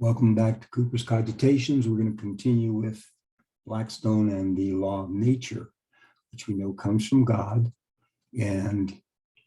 Welcome back to Cooper's Cogitations. We're going to continue with Blackstone and the law of nature, which we know comes from God. And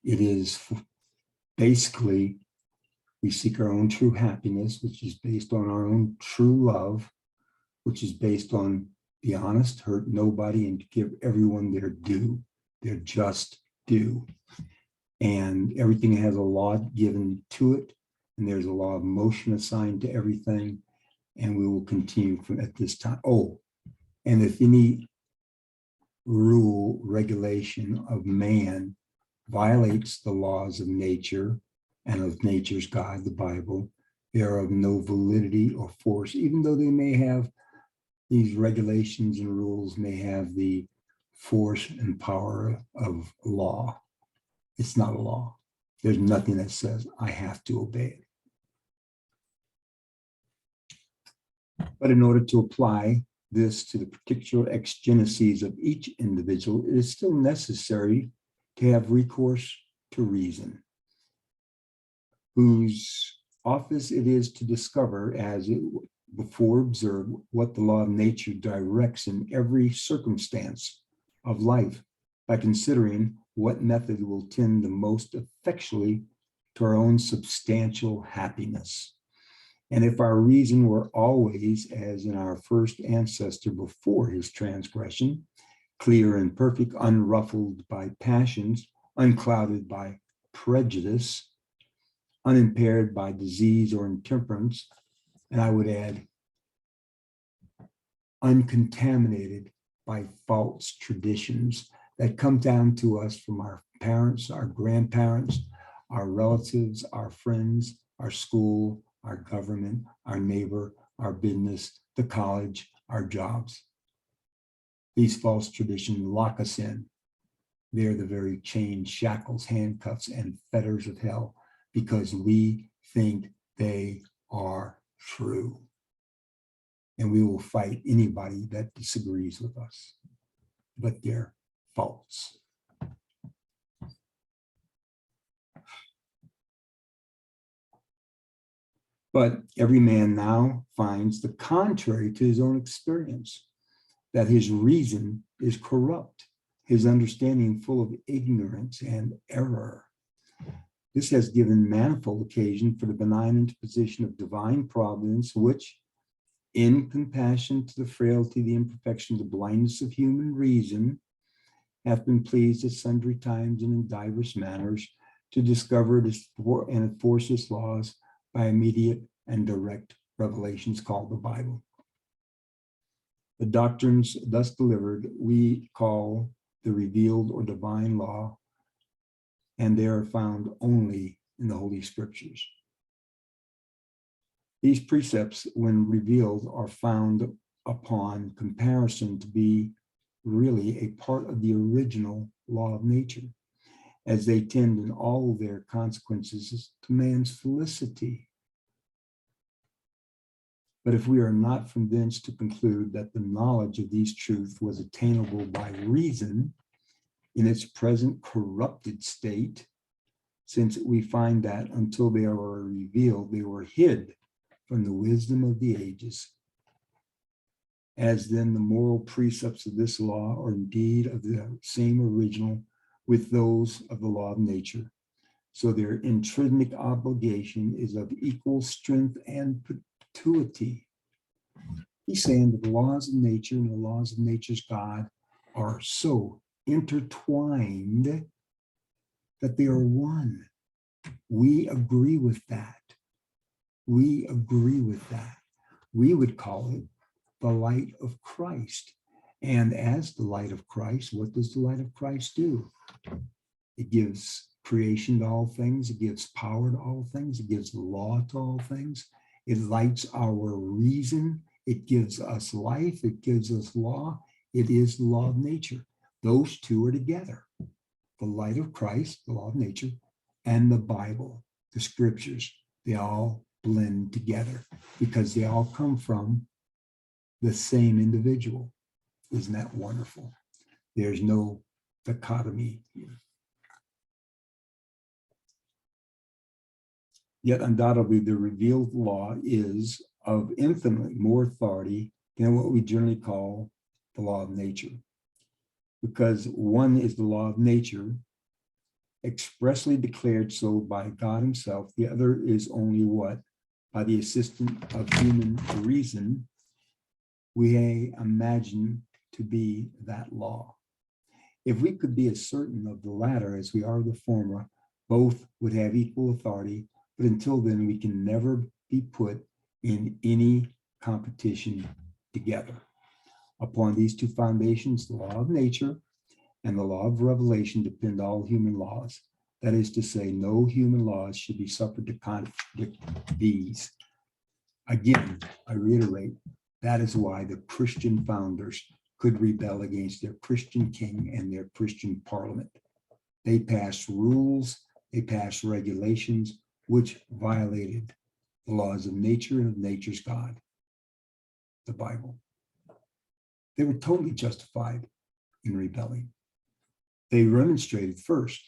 it is basically, we seek our own true happiness, which is based on our own true love, which is based on be honest, hurt nobody, and give everyone their due, their just due. And everything has a law given to it. And there's a law of motion assigned to everything, and we will continue from at this time. Oh, and if any rule, regulation of man violates the laws of nature and of nature's God, the Bible, they are of no validity or force, even though they may have these regulations and rules may have the force and power of law. It's not a law. There's nothing that says I have to obey it. But in order to apply this to the particular exigencies of each individual, it is still necessary to have recourse to reason, whose office it is to discover, as it before observed, what the law of nature directs in every circumstance of life by considering what method will tend the most effectually to our own substantial happiness. And if our reason were always, as in our first ancestor before his transgression, clear and perfect, unruffled by passions, unclouded by prejudice, unimpaired by disease or intemperance, and I would add, uncontaminated by false traditions that come down to us from our parents, our grandparents, our relatives, our friends, our school, our government, our neighbor, our business, the college, our jobs. These false traditions lock us in. They're the very chains, shackles, handcuffs, and fetters of hell because we think they are true. And we will fight anybody that disagrees with us, but they're false. But every man now finds the contrary to his own experience, that his reason is corrupt, his understanding full of ignorance and error. This has given manifold occasion for the benign interposition of divine providence, which, in compassion to the frailty, the imperfection, the blindness of human reason, hath been pleased at sundry times and in divers manners to discover and enforce its laws by immediate and direct revelations called the Bible. The doctrines thus delivered we call the revealed or divine law, and they are found only in the Holy Scriptures. These precepts, when revealed, are found upon comparison to be really a part of the original law of nature, as they tend in all their consequences to man's felicity. But if we are not from thence to conclude that the knowledge of these truths was attainable by reason in its present corrupted state, since we find that until they were revealed, they were hid from the wisdom of the ages, as then the moral precepts of this law are indeed of the same original with those of the law of nature, so their intrinsic obligation is of equal strength and perpetuity. He's saying that the laws of nature and the laws of nature's God are so intertwined that they are one. We agree with that. We agree with that. We would call it the light of Christ. And as the light of Christ, what does the light of Christ do? It gives creation to all things. It gives power to all things. It gives law to all things. It lights our reason. It gives us life. It gives us law. It is the law of nature. Those two are together. The light of Christ, the law of nature, and the Bible, the scriptures, they all blend together because they all come from the same individual. Isn't that wonderful? There's no dichotomy here. Yet undoubtedly the revealed law is of infinitely more authority than what we generally call the law of nature. Because one is the law of nature, expressly declared so by God himself. The other is only what, by the assistance of human reason, we imagine to be that law. If we could be as certain of the latter as we are of the former, both would have equal authority, but until then, we can never be put in any competition together. Upon these two foundations, the law of nature and the law of revelation, depend all human laws. That is to say, no human laws should be suffered to contradict these. Again, I reiterate, that is why the Christian founders could rebel against their Christian king and their Christian parliament. They passed rules, they passed regulations, which violated the laws of nature and of nature's God, the Bible. They were totally justified in rebelling. They remonstrated first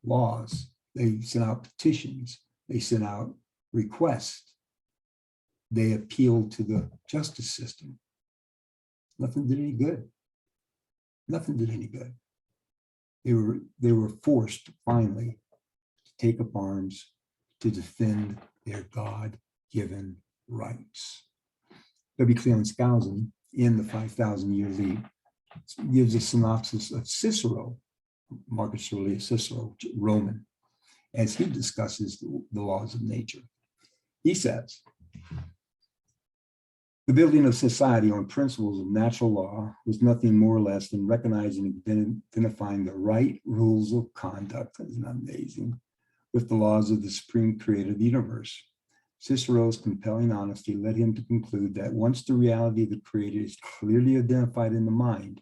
laws. They sent out petitions. They sent out requests. They appealed to the justice system. Nothing did any good. Nothing did any good. They were forced finally to take up arms to defend their God-given rights. W. Cleland Skousen, in the 5,000 Year League, gives a synopsis of Cicero, Marcus Aurelius Cicero, Roman, as he discusses the laws of nature. He says, the building of society on principles of natural law was nothing more or less than recognizing and identifying the right rules of conduct, isn't that amazing, with the laws of the supreme creator of the universe. Cicero's compelling honesty led him to conclude that once the reality of the creator is clearly identified in the mind,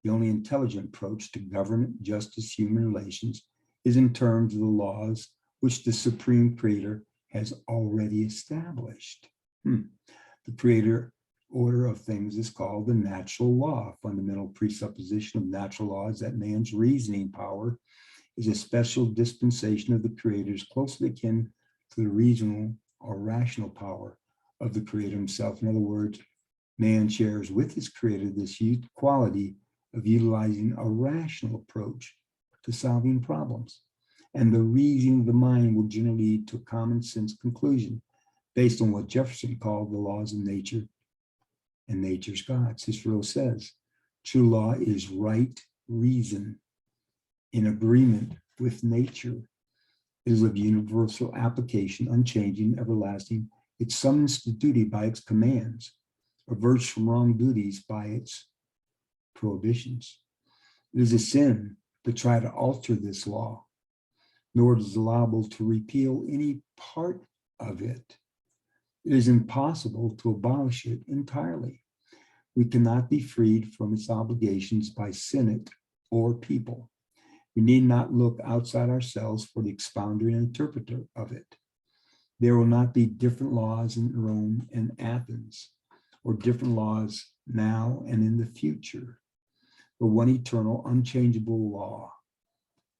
the only intelligent approach to government, justice, human relations is in terms of the laws which the supreme creator has already established. The creator order of things is called the natural law. Fundamental presupposition of natural law is that man's reasoning power is a special dispensation of the creator's closely akin to the reasonable or rational power of the creator himself. In other words, man shares with his creator this quality of utilizing a rational approach to solving problems. And the reasoning of the mind will generally lead to a common sense conclusion based on what Jefferson called the laws of nature and nature's God. Cicero says, true law is right reason in agreement with nature. It is of universal application, unchanging, everlasting. It summons to duty by its commands, averts from wrong duties by its prohibitions. It is a sin to try to alter this law, nor is it allowable to repeal any part of it. It is impossible to abolish it entirely. We cannot be freed from its obligations by Senate or people. We need not look outside ourselves for the expounder and interpreter of it. There will not be different laws in Rome and Athens, or different laws now and in the future. But one eternal, unchangeable law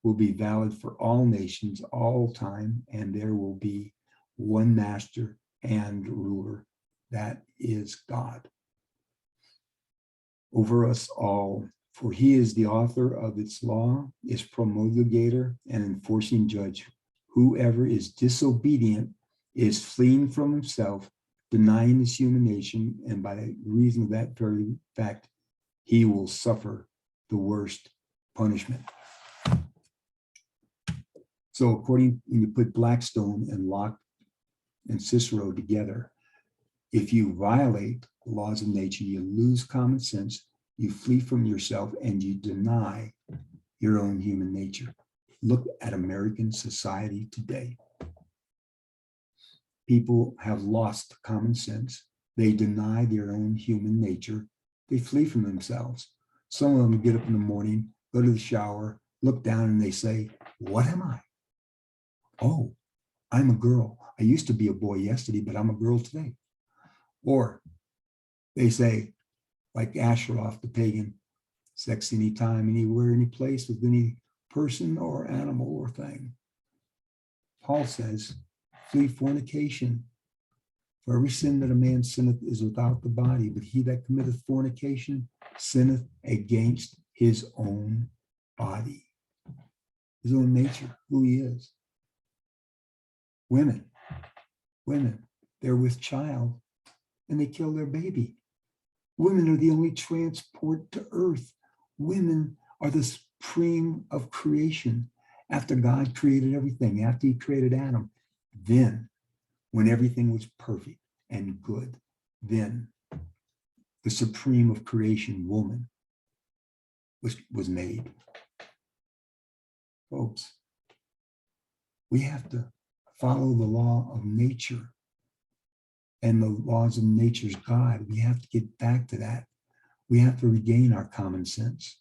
will be valid for all nations, all time, and there will be one master and ruler, that is God, over us all. For he is the author of its law, its promulgator and enforcing judge. Whoever is disobedient is fleeing from himself, denying his human nature, and by reason of that very fact, he will suffer the worst punishment. So according, when you put Blackstone and Locke and Cicero together, if you violate the laws of nature, you lose common sense, you flee from yourself, and you deny your own human nature. Look at American society today. People have lost common sense. They deny their own human nature. They flee from themselves. Some of them get up in the morning, go to the shower, look down, and they say, what am I? Oh, I'm a girl. I used to be a boy yesterday, but I'm a girl today. Or they say, like Asheroth, the pagan, sex anytime, anywhere, any place with any person or animal or thing. Paul says, flee fornication, For every sin that a man sinneth is without the body, but he that committeth fornication sinneth against his own body, his own nature, who he is. Women, they're with child and they kill their baby. Women are the only transport to earth. Women are the supreme of creation. After God created everything, after he created Adam, then when everything was perfect and good, then the supreme of creation, woman, was made. Folks, we have to follow the law of nature and the laws of nature's God. We have to get back to that. We have to regain our common sense,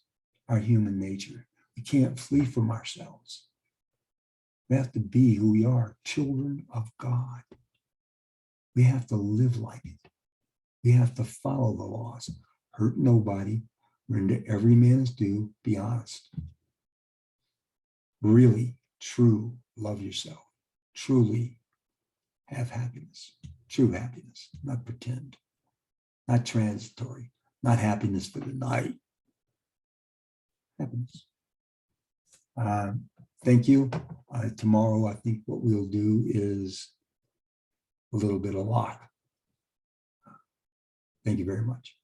our human nature. We can't flee from ourselves. We have to be who we are, children of God. We have to live like it. We have to follow the laws, hurt nobody, render every man his due, be honest. Really, true, love yourself. Truly have happiness, true happiness, not pretend, not transitory, not happiness for the night. Happiness. Thank you. Tomorrow, I think what we'll do is a little bit of Locke. Thank you very much.